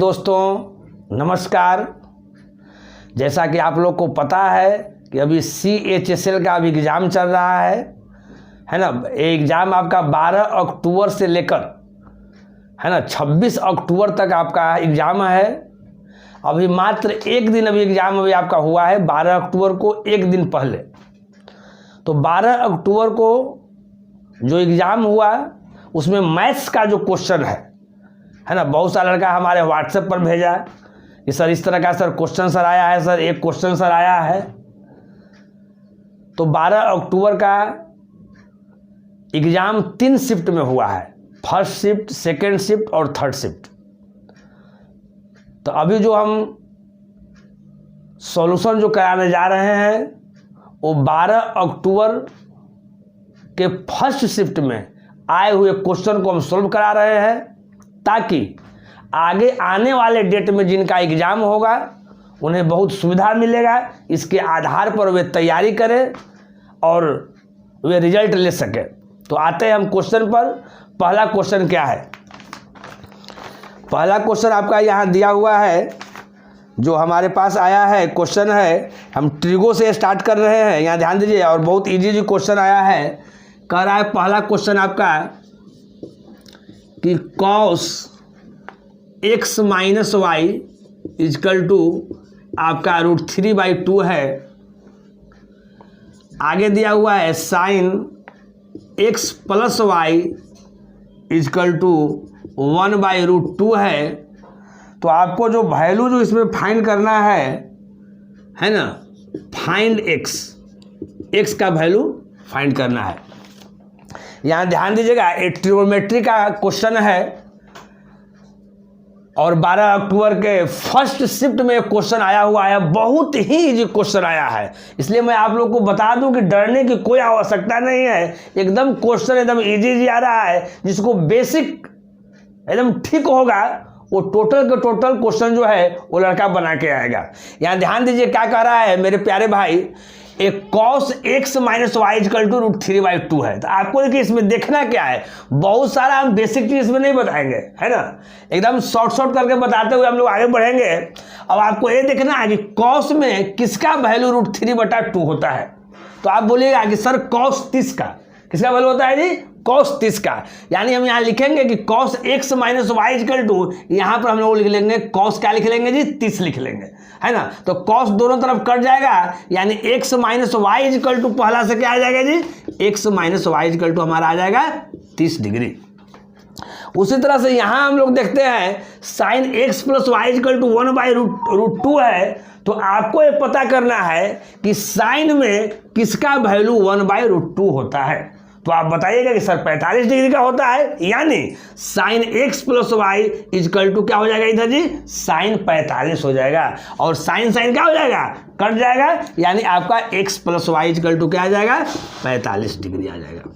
दोस्तों नमस्कार। जैसा कि आप लोग को पता है कि अभी CHSL का अभी एग्ज़ाम चल रहा है ना। एग्ज़ाम आपका 12 अक्टूबर से लेकर है ना 26 अक्टूबर तक आपका एग्ज़ाम है। अभी मात्र एक दिन अभी एग्ज़ाम अभी आपका हुआ है 12 अक्टूबर को, एक दिन पहले। तो 12 अक्टूबर को जो एग्ज़ाम हुआ उसमें मैथ्स का जो क्वेश्चन है ना, बहुत सारा लड़का हमारे व्हाट्सएप पर भेजा कि सर इस तरह का सर क्वेश्चन सर आया है, सर एक क्वेश्चन सर आया है। तो 12 अक्टूबर का एग्ज़ाम 3 शिफ्ट में हुआ है, फर्स्ट शिफ्ट, सेकेंड शिफ्ट और थर्ड शिफ्ट। तो अभी जो हम सॉल्यूशन जो कराने जा रहे हैं वो 12 अक्टूबर के फर्स्ट शिफ्ट में आए हुए क्वेश्चन को हम सोल्व करा रहे हैं, ताकि आगे आने वाले डेट में जिनका एग्ज़ाम होगा उन्हें बहुत सुविधा मिलेगा। इसके आधार पर वे तैयारी करें और वे रिजल्ट ले सकें। तो आते हैं हम क्वेश्चन पर। पहला क्वेश्चन क्या है? पहला क्वेश्चन आपका यहाँ दिया हुआ है, जो हमारे पास आया है क्वेश्चन है, हम ट्रिगो से स्टार्ट कर रहे हैं। यहाँ ध्यान दीजिए, और बहुत इजी क्वेश्चन आया है। कह रहा है पहला क्वेश्चन आपका कि cos x minus y equal to आपका √3/2 है। आगे दिया हुआ है sin x plus y equal to 1/√2 है। तो आपको जो वैल्यू जो इसमें फाइंड करना है ना, फाइंड x का वैल्यू फाइंड करना है। यहाँ ध्यान दीजिएगा, एक ट्रिगोनोमेट्री का क्वेश्चन है और 12 अक्टूबर के फर्स्ट शिफ्ट में क्वेश्चन आया हुआ है। बहुत ही इजी क्वेश्चन आया है, इसलिए मैं आप लोग को बता दूं कि डरने की कोई आवश्यकता नहीं है। एकदम क्वेश्चन एकदम इजी आ रहा है। जिसको बेसिक एकदम ठीक होगा वो टोटल के टोटल क्वेश्चन जो है वो लड़का बना के आएगा। यहाँ ध्यान दीजिए क्या कह रहा है मेरे प्यारे भाई, एक cos x minus y equal to √3/2 है। तो आपको देखिए इसमें देखना क्या है, बहुत सारा हम बेसिक चीज इसमें नहीं बताएंगे, है ना। एकदम शॉर्ट करके बताते हुए हम लोग आगे बढ़ेंगे। अब आपको ये देखना है कि cos में किसका वैल्यू √3/2 होता है। तो आप बोलिएगा कि सर cos 30 का किसका वैल्यू होता है जी? cos 30 का। यानी हम यहाँ लिखेंगे कि cos x minus y equal to, यहाँ पर हम लोग लिख लेंगे cos क्या लिख लेंगे जी? 30 लिख लेंगे, है ना। तो cos दोनों तरफ कट जाएगा, यानी x minus y equal to पहला से क्या आ जाएगा जी? x minus y equal to हमारा आ जाएगा 30 डिग्री। उसी तरह से यहाँ हम लोग देखते हैं sin x plus y equal to 1/√2 है। तो आपको ये पता करना है कि sin में किसका वैल्यू 1/√2 होता है। तो आप बताइएगा कि सर 45 डिग्री का होता है, यानी sin x plus y equal to क्या हो जाएगा इधर जी? sin 45 हो जाएगा। और sin क्या हो जाएगा? कट जाएगा, यानी आपका x plus y equal to क्या आ जाएगा? 45 डिग्री आ जाएगा।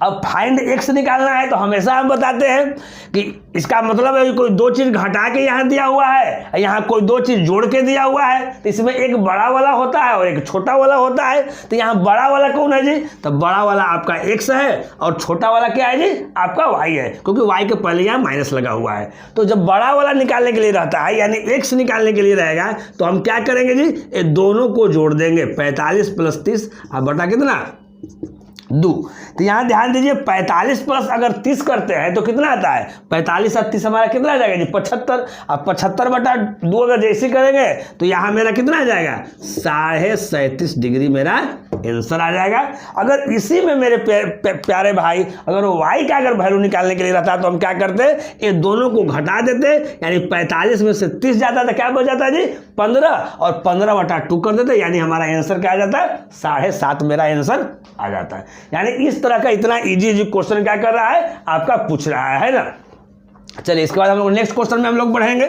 अब फाइंड x निकालना है तो हमेशा हम बताते हैं कि इसका मतलब है कोई दो चीज घटा के यहाँ दिया हुआ है, यहाँ कोई दो चीज जोड़ के दिया हुआ है। तो इसमें एक बड़ा वाला होता है और एक छोटा वाला होता है। तो यहाँ बड़ा वाला कौन है जी? तो बड़ा वाला आपका x है और छोटा वाला क्या है जी? आपका y है, क्योंकि y के पहले यहाँ माइनस लगा हुआ है। तो जब बड़ा वाला निकालने के लिए रहता है, यानी x निकालने के लिए रहेगा, तो हम क्या करेंगे जी? ये दोनों को जोड़ देंगे, 45 प्लस 30 अब बटा कितना? 2। तो यहाँ ध्यान दीजिए, 45 प्लस अगर 30 करते हैं तो कितना आता है? 45 और 30 हमारा कितना आ जाएगा जी? 75। अब 75/2 अगर जैसे करेंगे तो यहाँ मेरा कितना आ जाएगा? 37.5 डिग्री मेरा आंसर आ जाएगा। अगर इसी में मेरे प्यारे भाई अगर y का अगर वैल्यू निकालने के लिए रहता तो हम क्या करते? ये दोनों को घटा देते, यानी 45 में से 30 जाता था, क्या बच जाता जी? 15, और 15/2 कर देते, यानी हमारा आंसर क्या आ जाता है? 7.5 मेरा आंसर आ जाता है। यानी इस तरह का इतना इजी क्वेश्चन क्या कर रहा है? आपका पूछ रहा है ना। चलिए इसके बाद हम लोग नेक्स्ट क्वेश्चन में हम लोग बढ़ेंगे।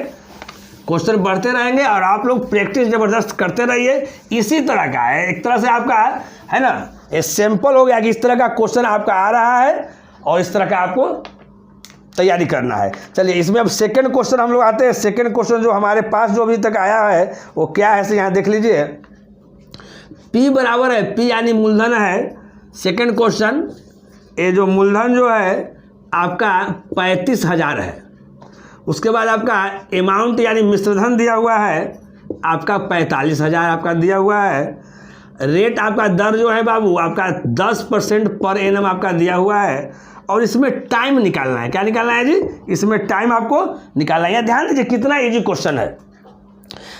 क्वेश्चन बढ़ते रहेंगे और आप लोग प्रैक्टिस जबरदस्त करते रहिए। इसी तरह का है, एक तरह से आपका है ना, ये सैंपल हो गया कि इस तरह का क्वेश्चन आपका आ रहा है और इस तरह का आपको तैयारी करना है। चलिए इसमें अब सेकंड क्वेश्चन हम लोग आते हैं। सेकंड क्वेश्चन जो हमारे पास जो अभी तक आया है वो क्या है, यहाँ देख लीजिए। P बराबर है, P यानी मूलधन है। सेकंड क्वेश्चन, ये जो मूलधन जो है आपका 35,000 है। उसके बाद आपका अमाउंट यानी मिश्रधन दिया हुआ है आपका 45,000 आपका दिया हुआ है। रेट आपका दर जो है बाबू आपका 10% पर एनम आपका दिया हुआ है। और इसमें टाइम निकालना है। क्या निकालना है जी? इसमें टाइम आपको निकालना है। ध्यान दीजिए कितना इजी क्वेश्चन है।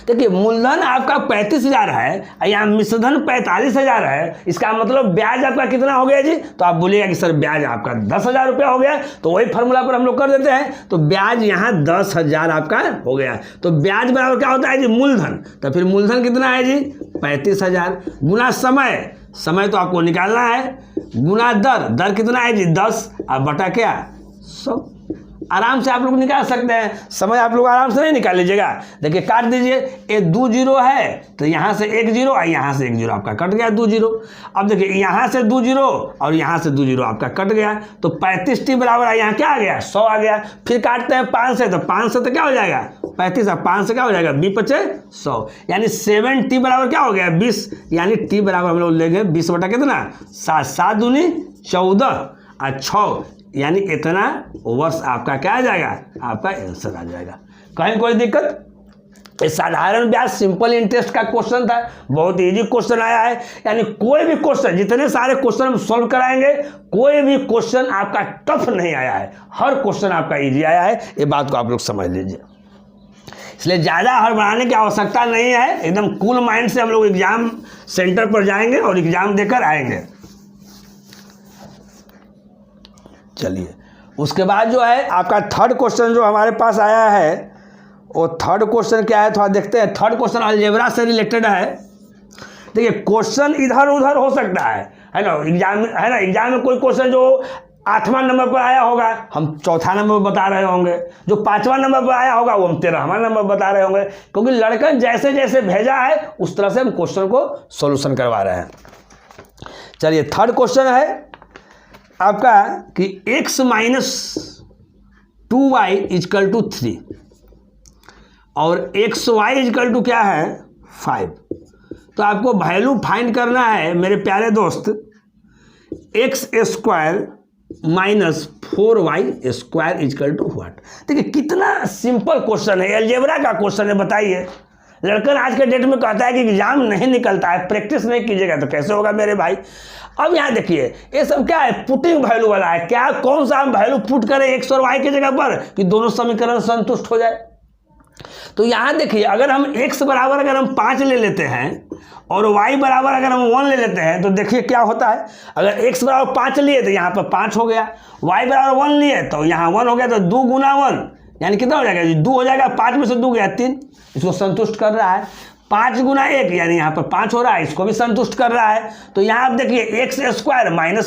देखिए मूलधन आपका 35,000 है, यहाँ मिश्रधन 45,000 है। इसका मतलब ब्याज आपका कितना हो गया जी? तो आप बोलिएगा कि सर ब्याज आपका 10,000 रुपया हो गया, तो वही फार्मूला पर हम लोग कर देते हैं। तो ब्याज यहाँ 10,000 आपका हो गया। तो ब्याज बराबर क्या होता है जी? मूलधन। तो फिर मूलधन कितना है जी? 35,000 गुना समय, समय तो आपको निकालना है, गुना दर, दर कितना है जी? 10 और बटा क्या? 100। आराम से आप लोग निकाल सकते हैं। समय आप लोग आराम से नहीं निकाल लीजिएगा। देखिए काट दीजिए, ये 2 जीरो है तो यहाँ से 1 जीरो और यहाँ से 1 जीरो आपका कट गया 2 जीरो। अब देखिए यहाँ से 2 जीरो और यहाँ से 2 जीरो आपका कट गया, तो 35t बराबर है यहाँ क्या आ गया? 100 आ गया। फिर काटते हैं 5 से, तो 5 से तो क्या हो जाएगा? 35 और 5 से क्या हो जाएगा? 20 × 5 100, यानी 7t बराबर क्या हो गया? 20, यानी t बराबर हम लोग लेंगे 20 बटा कितना? 7, 7 दूनी 14 और 6, यानी इतना वर्ष आपका क्या आ जाएगा? आपका आंसर आ जाएगा। कहीं कोई दिक्कत? ये साधारण ब्याज सिंपल इंटरेस्ट का क्वेश्चन था, बहुत इजी क्वेश्चन आया है। यानी कोई भी क्वेश्चन, जितने सारे क्वेश्चन हम सॉल्व कराएंगे, कोई भी क्वेश्चन आपका टफ नहीं आया है, हर क्वेश्चन आपका इजी आया है। ये बात को आप लोग समझ लीजिए। इसलिए ज़्यादा हड़बड़ाने की आवश्यकता नहीं है। एकदम कूल माइंड से हम लोग एग्जाम सेंटर पर जाएंगे और एग्जाम देकर आएंगे। चलिए उसके बाद जो है आपका थर्ड क्वेश्चन जो हमारे पास आया है, वो थर्ड क्वेश्चन क्या है थोड़ा देखते हैं। थर्ड क्वेश्चन अलजेब्रा से रिलेटेड है। देखिए क्वेश्चन इधर उधर हो सकता है ना एग्जाम में, है ना। एग्जाम में कोई क्वेश्चन जो 8वां नंबर पर आया होगा हम 4था नंबर बता रहे होंगे, जो 5वां नंबर पर आया होगा वो हम 13वां नंबर बता रहे होंगे, क्योंकि लड़कन जैसे जैसे भेजा है उस तरह से हम क्वेश्चन को सोल्यूशन करवा रहे हैं। चलिए थर्ड क्वेश्चन है आपका कि x - 2y = 3 और xy = क्या है? 5। तो आपको वैल्यू फाइंड करना है मेरे प्यारे दोस्त, x² - 4y² = व्हाट। देखिए कितना सिंपल क्वेश्चन है, अलजेब्रा का क्वेश्चन है। बताइए लड़कन आज के डेट में कहता है कि एग्जाम नहीं निकलता है, प्रैक्टिस नहीं कीजिएगा तो कैसे होगा मेरे भाई। अब यहाँ देखिए ये सब क्या है? पुटिंग वैल्यू वाला है। क्या कौन सा हम वैल्यू पुट करें x और y की जगह पर कि दोनों समीकरण संतुष्ट हो जाए। तो यहाँ देखिए अगर हम x बराबर अगर हम 5 ले लेते हैं और y बराबर अगर हम 1 ले लेते हैं, तो देखिए क्या होता है। अगर x बराबर 5 लिए तो यहाँ पर 5 हो गया, y बराबर 1 लिए तो यहाँ 1 हो गया, तो 2 गुना 1 यानी कितना हो जाएगा? 2 हो जाएगा। 5 में से 2 गया 3, इसको संतुष्ट कर रहा है। 5 गुना 1 यानी यहाँ पर 5 हो रहा है, इसको भी संतुष्ट कर रहा है। तो यहाँ आप देखिए x² -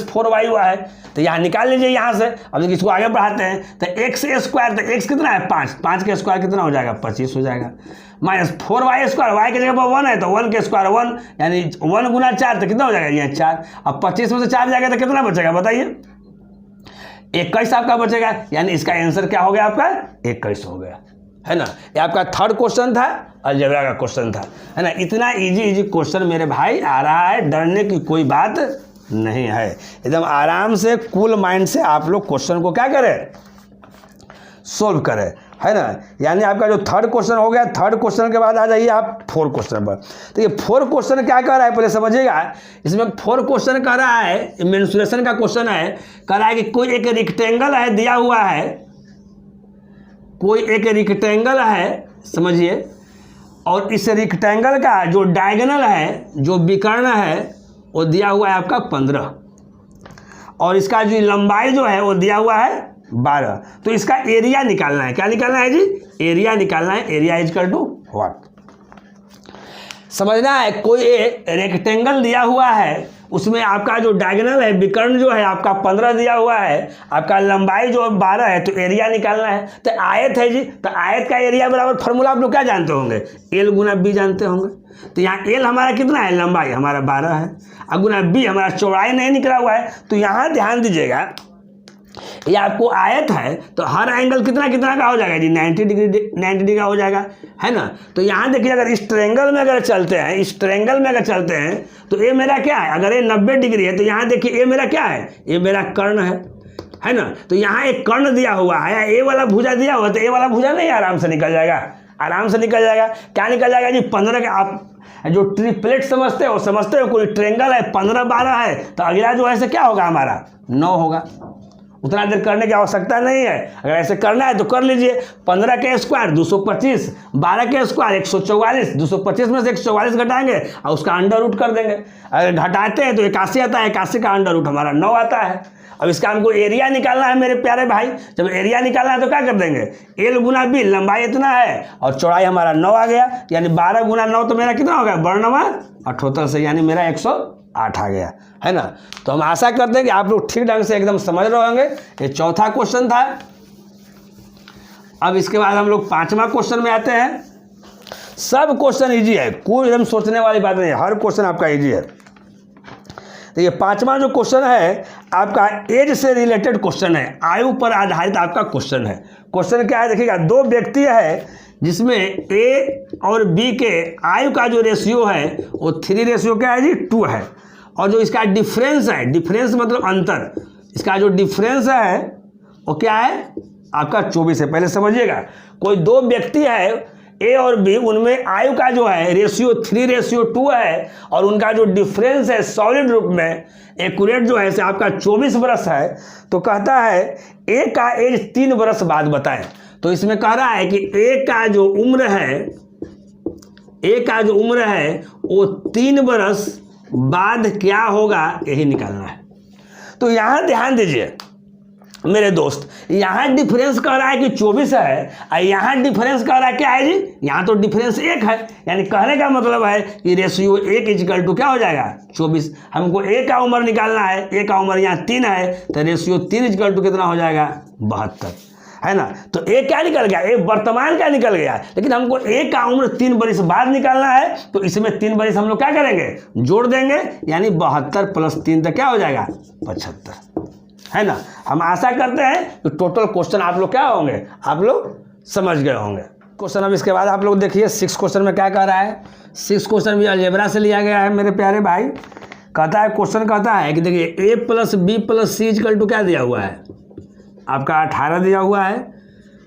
4y हुआ है, तो यहाँ निकाल लीजिए यहाँ से। अब देखिए इसको आगे बढ़ाते हैं तो x² तो x कितना है? 5, 5 के स्क्वायर कितना हो जाएगा? 25 हो जाएगा। -4y², y की जगह पर 1 है तो 1 के स्क्वायर 1, यानी 1 गुना 4 तो कितना हो जाएगा? यहाँ 4। अब 25 में से 4 जाएगा तो कितना बचेगा बताइए? 21 आपका बचेगा, यानी इसका आंसर क्या हो गया आपका? 21 हो गया, है ना। ये आपका थर्ड क्वेश्चन था, अलजेब्रा का क्वेश्चन था, है ना। इतना इजी क्वेश्चन मेरे भाई आ रहा है, डरने की कोई बात नहीं है। एकदम आराम से कूल माइंड से आप लोग क्वेश्चन को क्या करें? सोल्व करें, है ना। यानी आपका जो थर्ड क्वेश्चन हो गया, थर्ड क्वेश्चन के बाद आ जाइए आप फोर्थ क्वेश्चन पर। तो ये फोर्थ क्वेश्चन क्या कह रहा है पहले समझिएगा। इसमें फोर्थ क्वेश्चन कह रहा है, मेंसुरेशन का क्वेश्चन है, कह रहा है कि कोई एक रेक्टेंगल है दिया हुआ है, कोई एक रेक्टेंगल है समझिए, और इस रेक्टेंगल का जो डायगोनल है, जो विकर्ण है, वो दिया हुआ है आपका 15 और इसका जो लंबाई जो है वो दिया हुआ है 12। तो इसका एरिया निकालना है। क्या निकालना है जी? एरिया निकालना है। एरिया = व्हाट समझना है। कोई रेक्टेंगल दिया हुआ है, उसमें आपका जो डायगोनल है, विकर्ण जो है आपका 15 दिया हुआ है, आपका लंबाई जो 12 है, तो एरिया निकालना है। तो आयत है जी, तो आयत का एरिया बराबर फॉर्मूला आप लोग क्या जानते होंगे? L गुना B जानते होंगे। तो यहाँ L हमारा कितना है? लंबाई हमारा 12 है, और गुना B हमारा चौड़ाई नहीं निकला हुआ है। तो यहाँ ध्यान दीजिएगा, ये आपको आयत है तो हर एंगल कितना कितना का हो जाएगा जी? 90 डिग्री का हो जाएगा, है ना। तो यहाँ देखिए अगर इस ट्रायंगल में अगर चलते हैं, इस ट्रायंगल में अगर चलते हैं तो ये मेरा क्या है? अगर ये 90 डिग्री है तो यहाँ देखिए ये मेरा क्या है? ये मेरा कर्ण है। है ना। तो यहाँ एक कर्ण दिया हुआ है, ए वाला भुजा दिया हुआ, तो ए वाला भुजा नहीं आराम से निकल जाएगा, आराम से निकल जाएगा। क्या निकल जाएगा जी? 15 के आप जो ट्रिपलेट समझते हो, समझते हो कोई ट्रेंगल है 15 12 है, तो अगला जो है क्या होगा हमारा 9 होगा। उतना देर करने की आवश्यकता नहीं है, अगर ऐसे करना है तो कर लीजिए। 15 के स्क्वायर 225, 12 के स्क्वायर 144, 225 में से 144 घटाएंगे और उसका अंडर रूट कर देंगे। अगर घटाते हैं तो 81 आता है, 81 का अंडर रूट हमारा 9 आता है। अब इसका हमको एरिया निकालना है मेरे प्यारे भाई। जब एरिया निकालना है तो क्या कर देंगे, एल गुना बी, लंबाई इतना है और चौड़ाई हमारा 9 आ गया, यानी 12 गुना 9 तो मेरा कितना हो गया, बर्नवा 78 से, यानी मेरा 108 आ गया, है ना। तो हम आशा करते हैं कि आप लोग ठीक ढंग से एकदम समझ रहे होंगे। ये चौथा क्वेश्चन था। अब इसके बाद हम लोग 5वां क्वेश्चन में आते हैं। सब क्वेश्चन इजी है, कोई एकदम सोचने वाली बात नहीं है, हर क्वेश्चन आपका इजी है। तो ये 5वां जो क्वेश्चन है आपका एज से रिलेटेड क्वेश्चन है, आयु पर आधारित आपका क्वेश्चन है। क्वेश्चन क्या है देखिएगा, 2 व्यक्ति है जिसमें ए और बी के आयु का जो रेशियो है वो 3 रेशियो क्या है जी 2 है, और जो इसका डिफरेंस है, डिफरेंस मतलब अंतर, इसका जो डिफरेंस है वो क्या है आपका 24 है। पहले समझिएगा, कोई 2 व्यक्ति है ए और बी, उनमें आयु का जो है रेशियो 3:2 है और उनका जो डिफरेंस है सॉलिड रूप में एक्यूरेट जो है आपका 24 वर्ष है। तो कहता है ए का एज 3 वर्ष बाद बताएं। तो इसमें कह रहा है कि ए का जो उम्र है वो 3 वर्ष बाद क्या होगा, यही निकालना है। तो यहां ध्यान दीजिए मेरे दोस्त, यहाँ डिफरेंस कह रहा है कि 24 है और यहाँ डिफरेंस कह रहा है क्या है जी, यहाँ तो डिफरेंस 1 है, यानी कहने का मतलब है कि रेशियो 1 इक्वल टू क्या हो जाएगा 24। हमको ए का उम्र निकालना है, ए का उम्र यहाँ 3 है, तो रेशियो 3 इक्वल टू कितना हो जाएगा 72, है ना। तो ए क्या निकल गया, ए वर्तमान का निकल गया, लेकिन हमको ए का उम्र 3 वर्ष बाद निकालना है। तो इसमें 3 वर्ष हम लोग क्या करेंगे, जोड़ देंगे, यानी 72 + 3 तक क्या हो जाएगा 75, है ना। हम आशा करते हैं कि टोटल क्वेश्चन आप लोग क्या होंगे, आप लोग समझ गए होंगे। क्वेश्चन अब इसके बाद आप लोग देखिए 6 क्वेश्चन में क्या कह रहा है। 6 क्वेश्चन भी अलजेब्रा से लिया गया है मेरे प्यारे भाई। कहता है, क्वेश्चन कहता है कि देखिए a + b + c equal to क्या दिया हुआ है आपका 18 दिया हुआ है,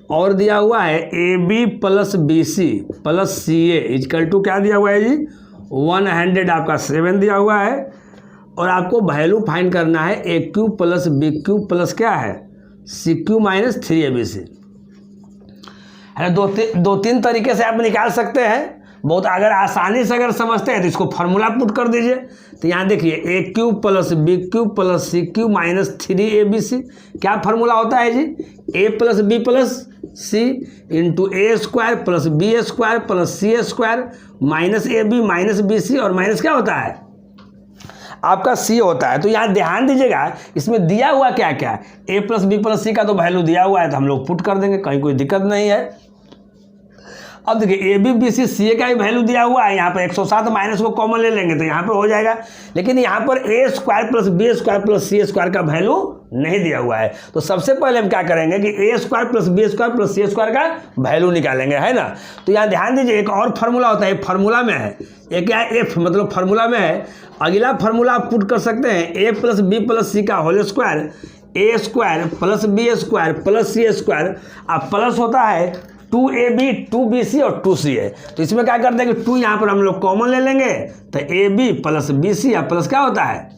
और दिया हुआ है ab + bc + ca equal to क्या दिया हुआ है जी 100 आपका 7 दिया हुआ है, और आपको वैल्यू फाइंड करना है AQ + BQ + क्या है CQ - 3abc है। 2-3 तरीके से आप निकाल सकते हैं। बहुत अगर आसानी से अगर समझते हैं तो इसको फार्मूला पुट कर दीजिए। तो यहाँ देखिए AQ + BQ + CQ - 3abc क्या फार्मूला होता है जी, a + b + c × a² + b² + c² -ab -bc और माइनस क्या होता है आपका C होता है। तो यहाँ ध्यान दीजिएगा, इसमें दिया हुआ क्या क्या है, a + b + c का तो वैल्यू दिया हुआ है, तो हम लोग पुट कर देंगे, कहीं कोई दिक्कत नहीं है। अब देखिए AB BC CA का ही वैल्यू दिया हुआ है, यहाँ पर 107 माइनस को कॉमन ले लेंगे तो यहाँ पर हो जाएगा, लेकिन यहाँ पर a² + b² + c² का वैल्यू नहीं दिया हुआ है। तो सबसे पहले हम क्या करेंगे कि a² + b² + c² का वैल्यू निकालेंगे, है ना। तो यहाँ ध्यान दीजिए, एक और फार्मूला होता है, फार्मूला में है एक क्या है F, मतलब फार्मूला में है। अगला फार्मूला आप पुट कर सकते हैं a + b + c का whole square a² + b² + c², अब प्लस होता है 2ab 2bc और 2ca। तो इसमें क्या करते हैं कि 2 यहाँ पर हम लोग कॉमन ले लेंगे, तो ab + bc या प्लस क्या होता है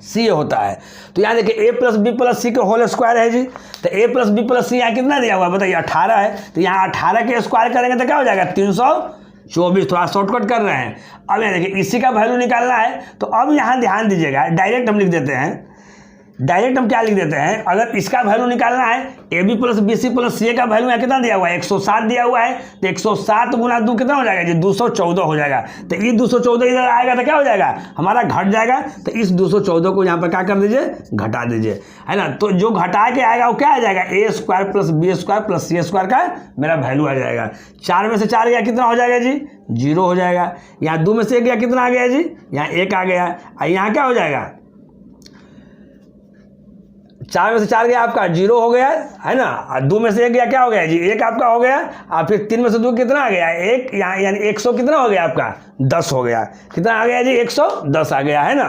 c होता है। तो यहाँ देखिए a + b + c का होल स्क्वायर है जी, तो a + b + c यहाँ कितना दिया हुआ है बताइए 18 है, तो यहाँ 18 के स्क्वायर करेंगे तो क्या हो जाएगा 324, थोड़ा शॉर्टकट कर रहे हैं। अब यहाँ देखिए इसी का वैल्यू निकालना है। तो अब यहाँ ध्यान दीजिएगा, डायरेक्ट हम लिख देते हैं, डायरेक्ट हम क्या लिख देते हैं, अगर इसका वैल्यू निकालना है AB + BC + CA का वैल्यू कितना दिया हुआ है 107 दिया हुआ है, तो 107 × 2 कितना हो जाएगा जी 214 हो जाएगा। तो ये 214 इधर आएगा तो क्या हो जाएगा हमारा घट जाएगा, तो इस 214 को यहाँ पर क्या कर दीजिए घटा दीजिए, है ना। तो जो घटा के आएगा वो क्या आ जाएगा a² + b² + c² का मेरा वैल्यू आ जाएगा। 4 में से 4 गया कितना हो जाएगा जी 0 हो जाएगा। यहाँ 2 में से 1 गया कितना आ गया जी, यहाँ 1 आ गया, और यहाँ क्या हो जाएगा 4 में से 4 गया आपका 0 हो गया, है ना। और 2 में से 1 गया क्या हो गया जी 1 आपका हो गया, और फिर 3 में से 2 कितना आ गया 1, यहाँ यानी 100 कितना हो गया आपका 10 हो गया, कितना आ गया जी 110 आ गया, है ना।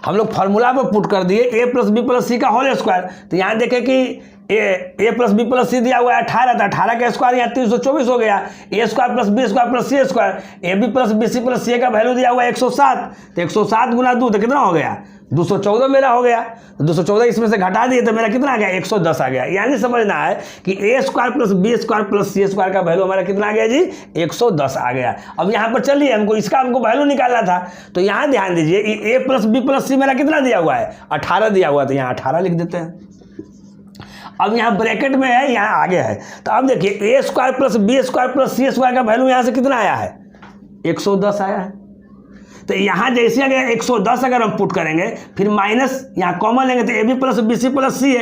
हम लोग फार्मूला पर पुट कर दिए a प्लस बी प्लस सी का होल स्क्वायर। तो यहाँ देखें कि ए प्लस बी प्लस सी दिया हुआ है 18, था 18 का स्क्वायर यहाँ 324 हो गया। A square plus B square plus C square, A B plus B C plus सी का वैल्यू दिया हुआ है 107, तो 107 गुना 2 तो कितना हो गया 214 मेरा हो गया। तो 214 इसमें से घटा दिए तो मेरा कितना आ गया 110 आ गया। यानी समझना है कि A square plus B square plus C square का वैल्यू हमारा कितना आ गया जी 110 आ गया। अब यहाँ पर चलिए हमको वैल्यू निकालना था, तो यहाँ ध्यान दीजिए ए प्लस बी प्लस सी मेरा कितना दिया हुआ है 18 दिया हुआ है, तो यहाँ 18 लिख देते हैं। अब यहाँ ब्रैकेट में है, यहाँ आगे है, तो अब देखिए A square plus B square plus C square का वैल्यू यहाँ से कितना आया है 110 आया है। तो यहाँ जैसे अगर 110 अगर हम पुट करेंगे फिर माइनस यहाँ कॉमन लेंगे तो A B plus B C plus C है,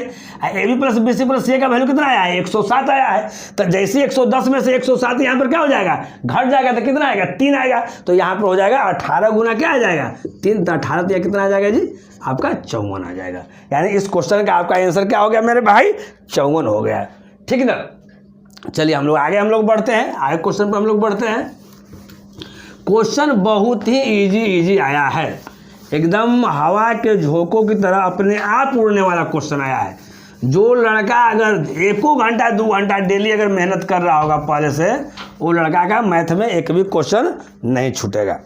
A B plus B C plus सी का वैल्यू कितना आया है 107 आया है। तो जैसे 110 में से 107 यहाँ पर क्या हो जाएगा घट जाएगा, तो कितना आएगा 3 आएगा। तो यहाँ पर हो जाएगा 18 गुना क्या आ जाएगा 3, तो 18 तो कितना आ जाएगा जी आपका 54 आ जाएगा। यानी इस क्वेश्चन का आपका आंसर क्या हो गया मेरे भाई 54 हो गया, ठीक ना। चलिए हम लोग आगे बढ़ते हैं, आगे क्वेश्चन पर हम लोग बढ़ते हैं। क्वेश्चन बहुत ही इजी आया है, एकदम हवा के झोंकों की तरह अपने आप उड़ने वाला क्वेश्चन आया है। जो लड़का अगर 1 घंटा 2 घंटा डेली अगर मेहनत कर रहा होगा पहले से, वो लड़का का मैथ में एक भी क्वेश्चन नहीं छूटेगा,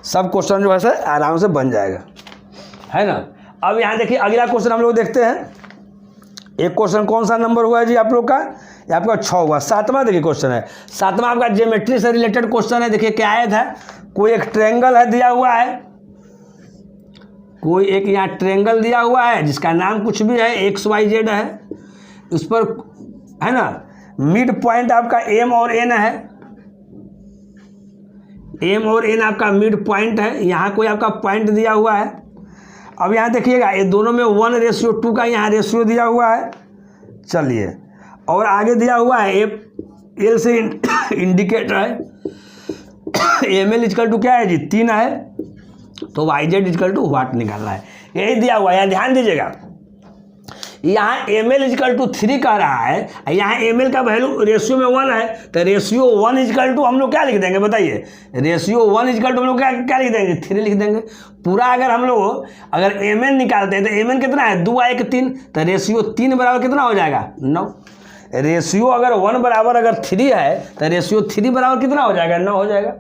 सब क्वेश्चन जो है आराम से बन जाएगा, है ना। अब यहाँ देखिए अगला क्वेश्चन हम लोग देखते हैं। एक क्वेश्चन कौन सा नंबर हुआ है जी आप लोग का, ये आपका 6 हुआ। 7वां देखिए क्वेश्चन है, 7वां आपका ज्योमेट्री से रिलेटेड क्वेश्चन है। देखिए क्या आया था, कोई एक ट्रायंगल है दिया हुआ है, कोई एक यहाँ ट्रायंगल दिया हुआ है जिसका नाम कुछ भी है XYZ है, उस पर है ना मिड पॉइंट आपका M और N है, M और N आपका मिड पॉइंट है। यहाँ कोई आपका पॉइंट दिया हुआ है। अब यहाँ देखिएगा ये दोनों में 1:2 का यहाँ रेशियो दिया हुआ है। चलिए और आगे दिया हुआ है L से इंडिकेटर है, ML इक्वल टू क्या है जी 3 है, तो YZ इक्वल टू वाट निकालना है, यही दिया हुआ है। यहाँ ध्यान दीजिएगा, यहाँ ML इक्वल टू 3 कह रहा है, यहाँ ML का वैल्यू रेशियो में 1 है, तो रेशियो 1 इक्वल टू हम लोग क्या लिख देंगे बताइए, रेशियो 1 इक्वल टू हम लोग क्या लिख देंगे 3 लिख देंगे पूरा। अगर हम लोग अगर ML निकालते हैं तो ML कितना है 2 1 3, तो रेशियो 3 बराबर कितना हो जाएगा 9। रेशियो अगर 1 बराबर अगर 3 है तो रेशियो 3 बराबर कितना हो जाएगा 9 हो जाएगा।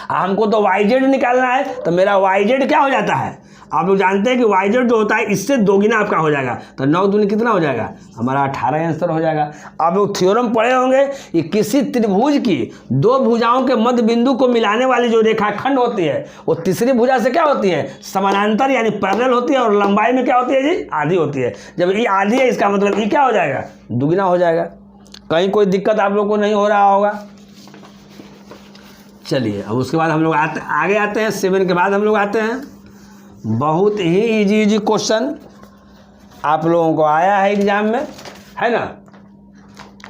हमको तो YZ निकालना है, तो मेरा YZ क्या हो जाता है, आप लोग जानते हैं कि YZ जो होता है इससे दोगुना आपका हो जाएगा, तो 9 दूनी कितना हो जाएगा हमारा 18 आंसर हो जाएगा। आप लोग थ्योरम पढ़े होंगे कि किसी त्रिभुज की 2 भुजाओं के मध्य बिंदु को मिलाने वाली जो रेखाखंड होती है वो तीसरी भुजा से क्या होती है समानांतर यानी पैरेलल होती है, और लंबाई में क्या होती है जी आधी होती है। जब ये आधी है इसका मतलब ये क्या हो जाएगा दुगुना हो जाएगा। कहीं कोई दिक्कत आप लोग को नहीं हो रहा होगा। चलिए अब उसके बाद हम लोग आगे आते हैं, 7 के बाद हम लोग आते हैं। बहुत ही इजी क्वेश्चन आप लोगों को आया है एग्जाम में, है ना।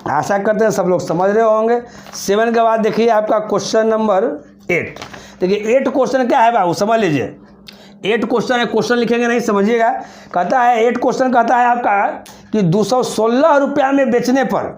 आशा करते हैं सब लोग समझ रहे होंगे। 7 के बाद देखिए आपका क्वेश्चन नंबर 8। देखिए 8 क्वेश्चन क्या है बाबू समझ लीजिए। 8 क्वेश्चन है, क्वेश्चन लिखेंगे नहीं समझिएगा। कहता है 8 क्वेश्चन कहता है आपका कि 216 रुपया में बेचने पर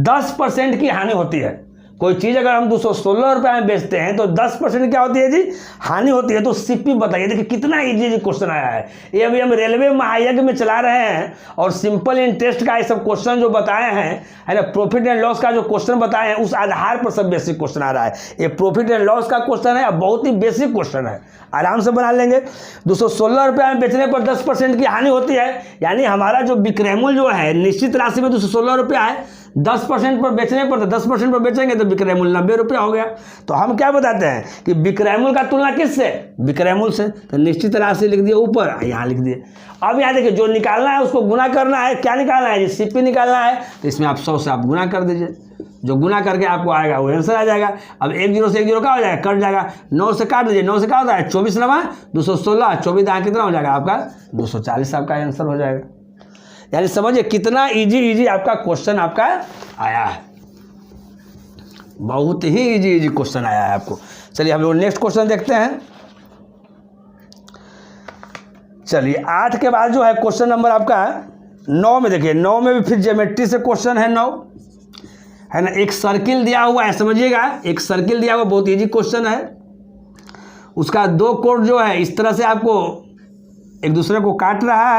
10% की हानि होती है। कोई चीज़ अगर हम 216 रुपये में बेचते हैं तो 10% क्या होती है जी हानि होती है। तो सीपी बताइए। देखिए कितना इजी क्वेश्चन आया है। ये अभी हम रेलवे महायज्ञ में चला रहे हैं और सिंपल इंटरेस्ट का ये सब क्वेश्चन जो बताए हैं, है ना, प्रॉफिट एंड लॉस का जो क्वेश्चन बताए हैं उस आधार पर सब बेसिक क्वेश्चन आ रहा है। ये प्रॉफिट एंड लॉस का क्वेश्चन है, बहुत ही बेसिक क्वेश्चन है, आराम से बना लेंगे। 216 रुपये में बेचने पर 10% की हानि होती है, यानी हमारा जो विक्रय मूल्य जो है निश्चित राशि में 216 रुपया है, 10% पर बेचने पर, तो 10% पर बेचेंगे तो विक्रय मूल्य 90 रुपया हो गया। तो हम क्या बताते हैं कि विक्रय मूल्य का तुलना किससे, विक्रय मूल्य से। तो निश्चित राशि लिख दिए ऊपर, यहाँ लिख दिए। अब यहाँ देखिए जो निकालना है उसको गुना करना है। क्या निकालना है जी सीपी निकालना है, तो इसमें आप 100 से आप गुना कर दीजिए। जो गुना करके आपको आएगा वो आंसर आ जाएगा। अब 1 0 से 1 0 क्या हो जाएगा कट जाएगा, 9 से काट दीजिए। 9 से क्या होता है 24 9 216, 24 दाएं कितना हो जाएगा आपका 240 आपका आंसर हो जाएगा। यानी समझिए कितना इजी आपका क्वेश्चन आपका आया है, बहुत ही इजी क्वेश्चन आया है आपको। चलिए हम लोग नेक्स्ट क्वेश्चन देखते हैं। चलिए 8 के बाद जो है क्वेश्चन नंबर आपका 9 में देखिए। 9 में भी फिर ज्योमेट्री से क्वेश्चन है 9, है ना। एक सर्किल दिया हुआ है, समझिएगा एक सर्किल दिया हुआ, बहुत इजी क्वेश्चन है। उसका दो कोण जो है इस तरह से आपको एक दूसरे को काट रहा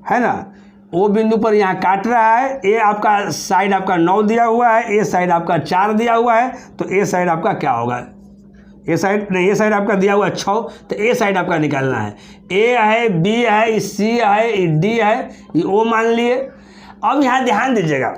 है ना। ओ बिंदु पर यहाँ काट रहा है। ए आपका साइड आपका 9 दिया हुआ है, ए साइड आपका 4 दिया हुआ है, तो ए साइड आपका क्या होगा, ए साइड नहीं, ए साइड आपका दिया हुआ है 6, तो ए साइड आपका निकालना है। ए है, बी है, सी है, डी है, ये ओ मान लिए। अब यहाँ ध्यान दीजिएगा,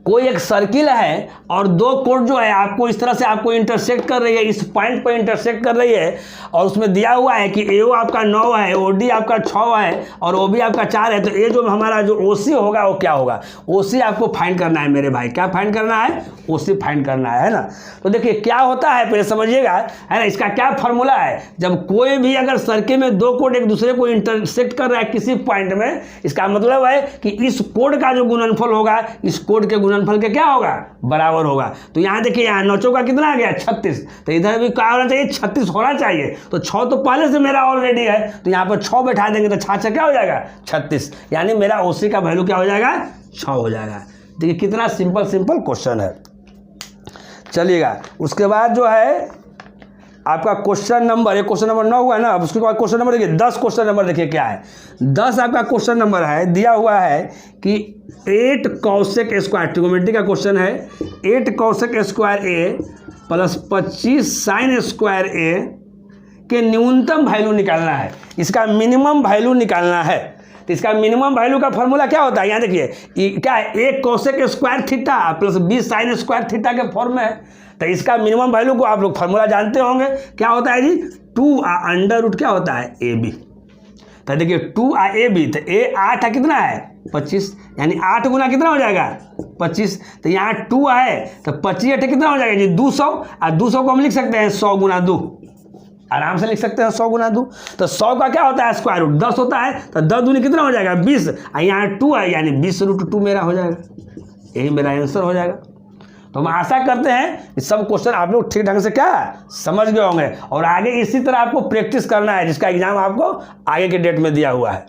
कोई एक सर्किल है और दो कोण जो है आपको इस तरह से आपको इंटरसेक्ट कर रही है, इस पॉइंट पर इंटरसेक्ट कर रही है, और उसमें दिया हुआ है कि एओ आपका 9 है, ओडी आपका 6 है और ओबी आपका 4 है। तो ये जो हमारा जो ओसी होगा वो क्या होगा, ओसी आपको फाइंड करना है मेरे भाई। क्या फाइंड करना है, ओसी फाइंड करना है ना। तो देखिए क्या होता है पहले समझिएगा, है ना। इसका क्या फॉर्मूला है, जब कोई भी अगर सर्किल में दो कोण एक दूसरे को इंटरसेक्ट कर रहा है किसी पॉइंट में, इसका मतलब है कि इस कोण का जो गुणनफल होगा इस कोण के गुणनफल के क्या होगा, बराबर होगा। तो यहाँ देखिए, यहाँ 9 चौका कितना आ गया 36, तो इधर भी क्या होना चाहिए, 36 होना चाहिए। तो 6 तो पहले से मेरा ऑलरेडी है, तो यहाँ पर 6 बैठा देंगे तो 6 से क्या हो जाएगा 36, यानी मेरा ओसी का वैल्यू क्या हो जाएगा 6 हो जाएगा। देखिए कितना सिंपल क्वेश्चन है। चलिएगा उसके बाद जो है आपका क्वेश्चन नंबर, ये क्वेश्चन नंबर 9 हुआ है ना। अब उसके बाद क्वेश्चन नंबर देखिए 10, क्वेश्चन नंबर देखिए क्या है। 10 आपका क्वेश्चन नंबर है, दिया हुआ है कि 8 कॉसेक स्क्वायर, ट्रिगोनोमेट्री का क्वेश्चन है, 8 कॉसेक स्क्वायर ए प्लस 25 साइन स्क्वायर ए के न्यूनतम वैल्यू निकालना है, इसका मिनिमम वैल्यू निकालना है। तो इसका मिनिमम वैल्यू का फॉर्मूला क्या होता है, यहाँ देखिए क्या है, 1 cosec square theta plus 20 sine square theta के फॉर्म में है। तो इसका मिनिमम वैल्यू को आप लोग फॉर्मूला जानते होंगे, क्या होता है जी, 2 अंडर रूट क्या होता है ए बी। तो देखिए 2 ए बी, तो ए 8 है, कितना है 25, यानी 8 गुना कितना हो जाएगा 25। तो यहाँ 2 है तो 25 8 कितना हो जाएगा जी 200, और 200 को हम लिख सकते हैं 100 गुना 2, आराम से लिख सकते हैं 100 गुना 2। तो 100 का क्या होता है स्क्वायर रूट 10 होता है, तो 10 दूनी कितना हो जाएगा 20, और यहाँ 2 है यानी 20√2 मेरा हो जाएगा, यही मेरा आंसर हो जाएगा। तो हम आशा करते हैं कि सब क्वेश्चन आप लोग ठीक ढंग से क्या समझ गए होंगे, और आगे इसी तरह आपको प्रैक्टिस करना है, जिसका एग्जाम आपको आगे के डेट में दिया हुआ है।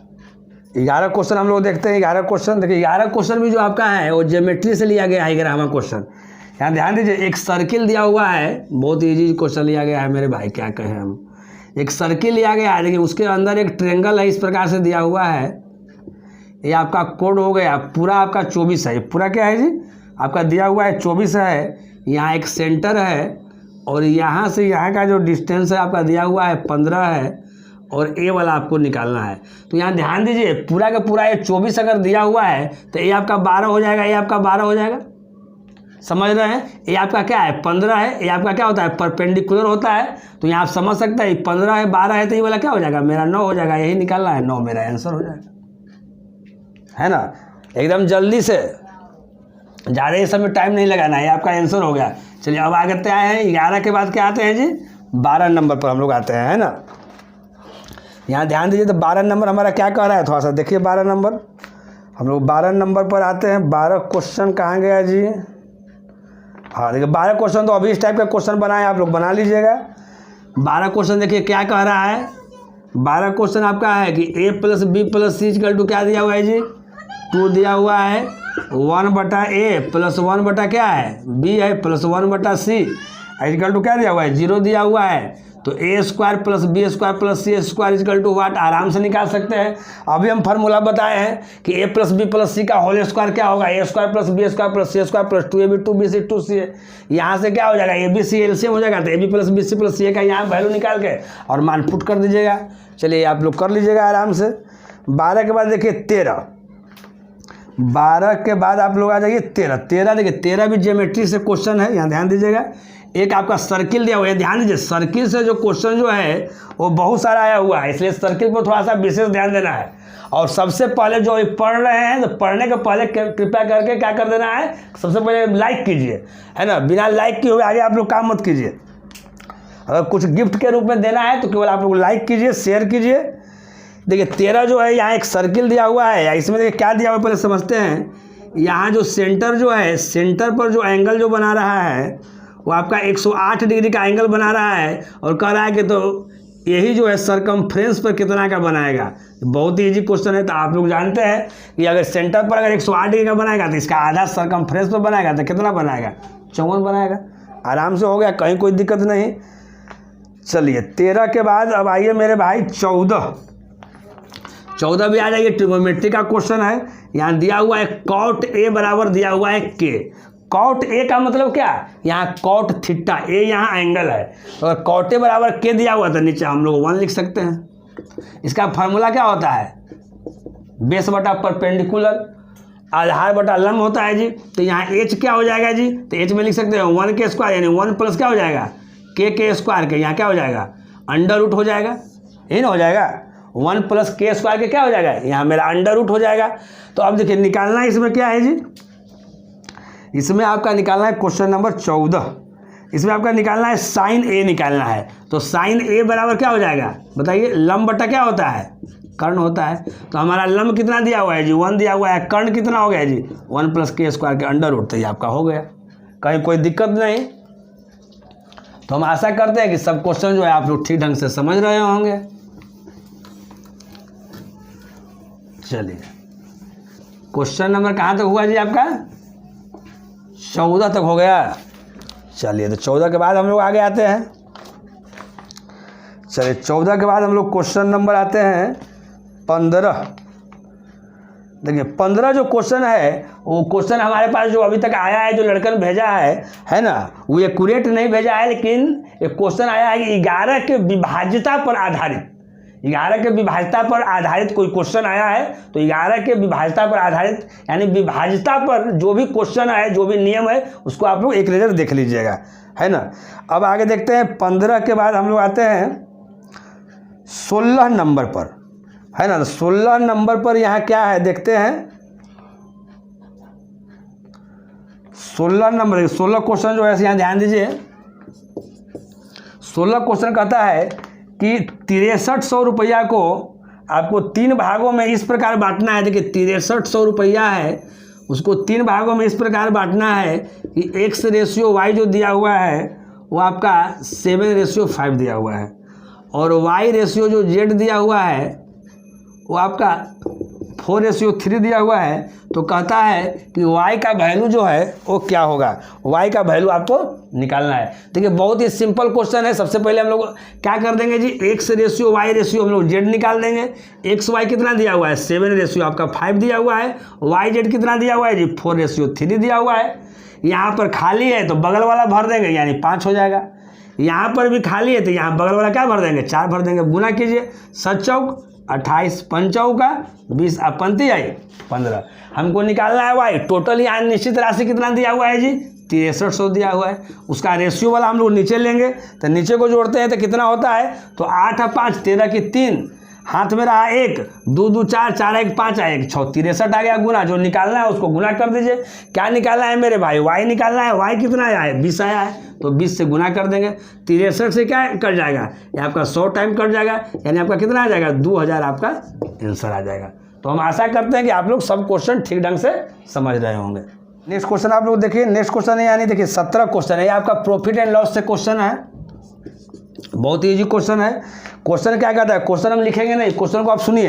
11 क्वेश्चन हम लोग देखते हैं। 11 क्वेश्चन देखिए, 11 क्वेश्चन भी जो आपका है वो ज्योमेट्री से लिया गया है 11वां क्वेश्चन। यहाँ ध्यान दीजिए, एक सर्किल दिया हुआ है, बहुत ईजी क्वेश्चन लिया गया है मेरे भाई, क्या कहें हम। एक सर्किल लिया गया है, देखिए उसके अंदर एक ट्रेंगल है, इस प्रकार से दिया हुआ है। ये आपका कोड हो गया, पूरा आपका 24 है, पूरा क्या है जी आपका दिया हुआ है 24 है। यहाँ एक सेंटर है और यहाँ से यहाँ का जो डिस्टेंस है आपका दिया हुआ है 15 है, और ए वाला आपको निकालना है। तो यहाँ ध्यान दीजिए, पूरा का पूरा ये 24 अगर दिया हुआ है तो ये आपका 12 हो जाएगा, ये आपका 12 हो जाएगा, समझ रहे हैं। ये आपका क्या है 15 है, ये आपका क्या होता है परपेंडिकुलर होता है। तो यहाँ आप समझ सकते हैं 15 है 12 है, तो ये वाला क्या हो जाएगा मेरा 9 हो जाएगा, यही निकालना है, 9 मेरा आंसर हो जाएगा, है ना। एकदम जल्दी से, ज़्यादा इस समय टाइम नहीं लगाना है, आपका आंसर हो गया। चलिए अब आगे आए हैं 11 के बाद क्या आते हैं जी 12 नंबर पर हम लोग आते हैं, है ना। यहाँ ध्यान दीजिए, तो 12 नंबर हमारा क्या कह रहा है, थोड़ा सा देखिए। 12 नंबर हम लोग 12 नंबर पर आते हैं। 12 क्वेश्चन कहाँ गया जी, हाँ देखिए 12 क्वेश्चन तो अभी इस टाइप का क्वेश्चन बनाए, आप लोग बना लीजिएगा। 12 क्वेश्चन देखिए क्या कह रहा है। 12 क्वेश्चन आपका है कि a plus b plus c equal to क्या दिया हुआ है जी 2 दिया हुआ है, 1/a प्लस 1 क्या है b है प्लस 1/c इक्वल टू क्या दिया हुआ है 0 दिया हुआ है। तो a square plus B square plus C square equal to what, आराम से निकाल सकते हैं। अभी हम फार्मूला बताए हैं कि a प्लस बी प्लस सी का होल स्क्वायर क्या होगा, a square plus B square plus C square plus 2ab 2bc 2ca। यहाँ से क्या हो जाएगा abc एलसीएम हो जाएगा, तो ab प्लस bc प्लस सी का यहाँ वैल्यू निकाल के और मान पुट कर दीजिएगा। चलिए आप लोग कर लीजिएगा आराम से। 12 के बाद देखिए 13, 12 के बाद आप लोग आ जाइए 13 देखिए 13 भी ज्योमेट्री से क्वेश्चन है, यहाँ ध्यान दीजिएगा। एक आपका सर्किल दिया हुआ है, ध्यान दीजिए सर्किल से जो क्वेश्चन जो है वो बहुत सारा आया हुआ है, इसलिए सर्किल पर थोड़ा सा विशेष ध्यान देना है। और सबसे पहले जो पढ़ रहे हैं तो पढ़ने के पहले कृपया करके क्या कर देना है, सबसे पहले लाइक कीजिए, है ना। बिना लाइक किए हुए आगे आप लोग काम मत कीजिए। अगर कुछ गिफ्ट के रूप में देना है तो केवल आप लोग लाइक कीजिए, शेयर कीजिए। देखिए 13 जो है यहाँ एक सर्किल दिया हुआ है, इसमें देखिए क्या दिया हुआ है पहले समझते हैं। यहाँ जो सेंटर जो है, सेंटर पर जो एंगल जो बना रहा है वो आपका 108 डिग्री का एंगल बना रहा है, और कह रहा है कि तो यही जो है सरकमफ्रेंस पर कितना का बनाएगा। बहुत ही ईजी क्वेश्चन है। तो आप लोग जानते हैं कि अगर सेंटर पर अगर 108 डिग्री का बनाएगा तो इसका आधा सरकमफ्रेंस पर बनाएगा तो कितना बनाएगा 54 बनाएगा, आराम से हो गया, कहीं कोई दिक्कत नहीं। चलिए 13 के बाद अब आइए मेरे भाई 14 भी आ जाइए। ट्रिग्नोमेट्री का क्वेश्चन है। यहाँ दिया हुआ है कॉट ए बराबर दिया हुआ है के। कॉट ए का मतलब क्या, यहाँ कॉट थीटा, ए यहाँ एंगल है, तो अगर कॉट ए बराबर के दिया हुआ तो नीचे हम लोग 1 लिख सकते हैं। इसका फार्मूला क्या होता है, बेस बटा परपेंडिकुलर, आधार बटा लंब होता है जी। तो यहाँ एच क्या हो जाएगा जी, तो एच में लिख सकते हैं 1 के स्क्वायर, यानी 1 प्लस क्या हो जाएगा के स्क्वायर के, यहाँ क्या हो जाएगा अंडर रूट हो जाएगा, यही ना हो जाएगा 1 प्लस के स्क्वायर के क्या हो जाएगा, यहाँ मेरा अंडर रूट हो जाएगा। तो अब देखिए निकालना है इसमें क्या है जी, इसमें आपका निकालना है क्वेश्चन नंबर 14, इसमें आपका निकालना है साइन ए निकालना है। तो साइन ए बराबर क्या हो जाएगा बताइए, लंब बटा क्या होता है कर्ण होता है। तो हमारा लंब कितना दिया हुआ है जी 1 दिया हुआ है, कर्ण कितना हो गया जी 1 प्लस के स्क्वायर के अंडर रूट, तो ये आपका हो गया, कहीं कोई दिक्कत नहीं। तो हम आशा करते हैं कि सब क्वेश्चन जो है आप लोग ठीक ढंग से समझ रहे होंगे। चलिए क्वेश्चन नंबर कहाँ तक हुआ जी आपका, 14 तक हो गया। चलिए तो 14 के बाद हम लोग आगे आते हैं। चलिए 14 के बाद हम लोग क्वेश्चन नंबर आते हैं 15। देखिए 15 जो क्वेश्चन है वो क्वेश्चन हमारे पास जो अभी तक आया है, जो लड़कन भेजा है ना, वो एक्यूरेट नहीं भेजा है, लेकिन एक क्वेश्चन आया है कि 11 के विभाज्यता पर आधारित, 11 के विभाज्यता पर आधारित कोई क्वेश्चन आया है। तो 11 के विभाज्यता पर आधारित यानी विभाज्यता पर जो भी क्वेश्चन है, जो भी नियम है, उसको आप लोग एक नज़र देख लीजिएगा, है ना। अब आगे देखते हैं 15 के बाद हम लोग आते हैं 16 नंबर पर, है ना। 16 नंबर पर यहाँ क्या है देखते हैं। 16 नंबर 16 क्वेश्चन जो है यहाँ ध्यान दीजिए। 16 क्वेश्चन कहता है कि 6300 रुपया को आपको 3 भागों में इस प्रकार बांटना है। देखिए 6300 रुपया है, उसको 3 भागों में इस प्रकार बांटना है कि x/y जो दिया हुआ है वो आपका 7/5 दिया हुआ है, और y/जो z दिया हुआ है वो आपका 4/3 दिया हुआ है। तो कहता है कि y का वैल्यू जो है वो क्या होगा, y का वैल्यू आपको निकालना है। देखिए बहुत ही सिंपल क्वेश्चन है। सबसे पहले हम लोग क्या कर देंगे जी, x/y/, हम लोग z निकाल देंगे। xy कितना दिया हुआ है 7/, आपका 5 दिया हुआ है, yz कितना दिया हुआ है जी 4/3 दिया हुआ है। यहाँ पर खाली है तो बगल वाला भर देंगे, यानी 5 हो जाएगा। यहाँ पर भी खाली है तो यहाँ बगल वाला क्या भर देंगे 4 भर देंगे। गुना कीजिए, 7 चौक 28, 5 चौका 20, अब 35 आई 15। हमको निकालना है y। टोटल यहाँ निश्चित राशि कितना दिया हुआ है जी 6300 दिया हुआ है। उसका रेशियो वाला हम लोग नीचे लेंगे, तो नीचे को जोड़ते हैं तो कितना होता है, तो 8 और 5 13 की 3, हाथ में रहा 1, 2 2 4, 4 1 5 1 6, 63 आ गया गुना। जो निकालना है उसको गुना कर दीजिए। क्या निकालना है मेरे भाई, y निकालना है। y कितना आया है 20 आया है, तो 20 से गुना कर देंगे। 63 से क्या कट जाएगा, ये आपका 100 टाइम कट जाएगा, यानी आपका कितना आ जाएगा 2000 आपका आंसर आ जाएगा। तो हम आशा करते हैं कि आप लोग सब क्वेश्चन ठीक ढंग से समझ रहे होंगे। नेक्स्ट क्वेश्चन आप लोग देखिए। नेक्स्ट क्वेश्चन है यानी देखिए 17 क्वेश्चन है, ये आपका प्रॉफिट एंड लॉस से क्वेश्चन है। बहुत ही ईजी क्वेश्चन है। क्वेश्चन क्या कहता है, क्वेश्चन हम लिखेंगे नहीं, क्वेश्चन को आप सुनिए।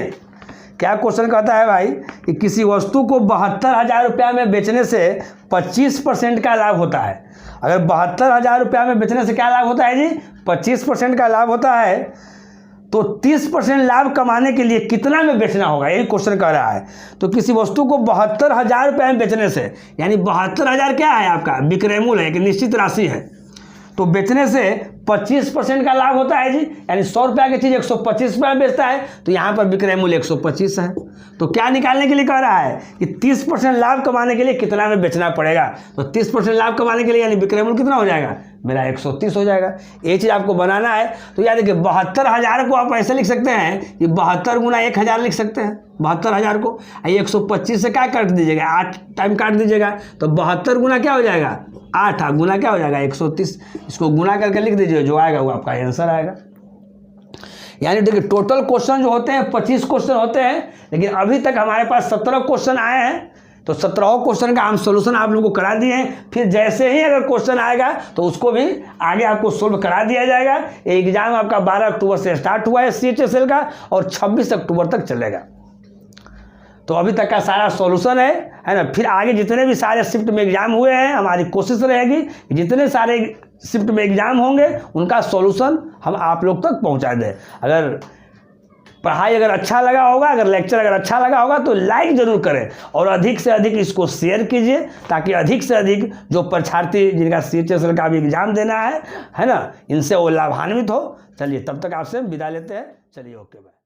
क्या क्वेश्चन कहता है भाई कि किसी वस्तु को 72,000 रुपया में बेचने से 25% का लाभ होता है। अगर 72,000 रुपया में बेचने से क्या लाभ होता है जी 25% का लाभ होता है, तो 30% लाभ कमाने के लिए कितना में बेचना होगा, यही क्वेश्चन कह रहा है। तो किसी वस्तु को 72,000 रुपये में बेचने से, यानी 72,000 क्या है आपका विक्रय मूल्य है, कि निश्चित राशि है, तो बेचने से 25% का लाभ होता है जी, यानी 100 रुपया की चीज़ 125 रुपये में बेचता है, तो यहाँ पर विक्रय मूल्य 125 है। तो क्या निकालने के लिए कह रहा है कि 30% लाभ कमाने के लिए कितना में बेचना पड़ेगा। तो 30% लाभ कमाने के लिए यानी विक्रय मूल्य कितना हो जाएगा मेरा 130 हो जाएगा। ये चीज़ आपको बनाना है। तो याद देखिए 72,000 को आप ऐसे लिख सकते हैं कि 72 गुना 1000 लिख सकते हैं। 72,000 को 125 से क्या काट दीजिएगा 8 टाइम काट दीजिएगा, तो 72 गुना क्या हो जाएगा 8, गुना क्या हो जाएगा 130। इसको गुना करके लिख दीजिए, जो आएगा वो आपका आंसर आएगा। यानी देखिए टोटल क्वेश्चन जो होते हैं 25 क्वेश्चन होते हैं, लेकिन अभी तक हमारे पास 17 क्वेश्चन आए हैं। तो 17 क्वेश्चन का हम सोल्यूशन आप लोगों को करा दिए हैं। फिर जैसे ही अगर क्वेश्चन आएगा तो उसको भी आगे आपको सोल्व करा दिया जाएगा। एग्जाम आपका 12 अक्टूबर से स्टार्ट हुआ है CHSL का, और 26 अक्टूबर तक चलेगा। तो अभी तक का सारा सॉल्यूशन है ना। फिर आगे जितने भी सारे शिफ्ट में एग्जाम हुए हैं, हमारी कोशिश रहेगी जितने सारे शिफ्ट में एग्ज़ाम होंगे उनका सॉल्यूशन हम आप लोग तक पहुंचा दें। अगर पढ़ाई अगर अच्छा लगा होगा, अगर लेक्चर अगर अच्छा लगा होगा तो लाइक ज़रूर करें और अधिक से अधिक इसको शेयर कीजिए, ताकि अधिक से अधिक जो परीक्षार्थी जिनका CHSL का भी एग्ज़ाम देना है ना, इनसे वो लाभान्वित हो। चलिए तब तक आपसे विदा लेते हैं। चलिए ओके बाय।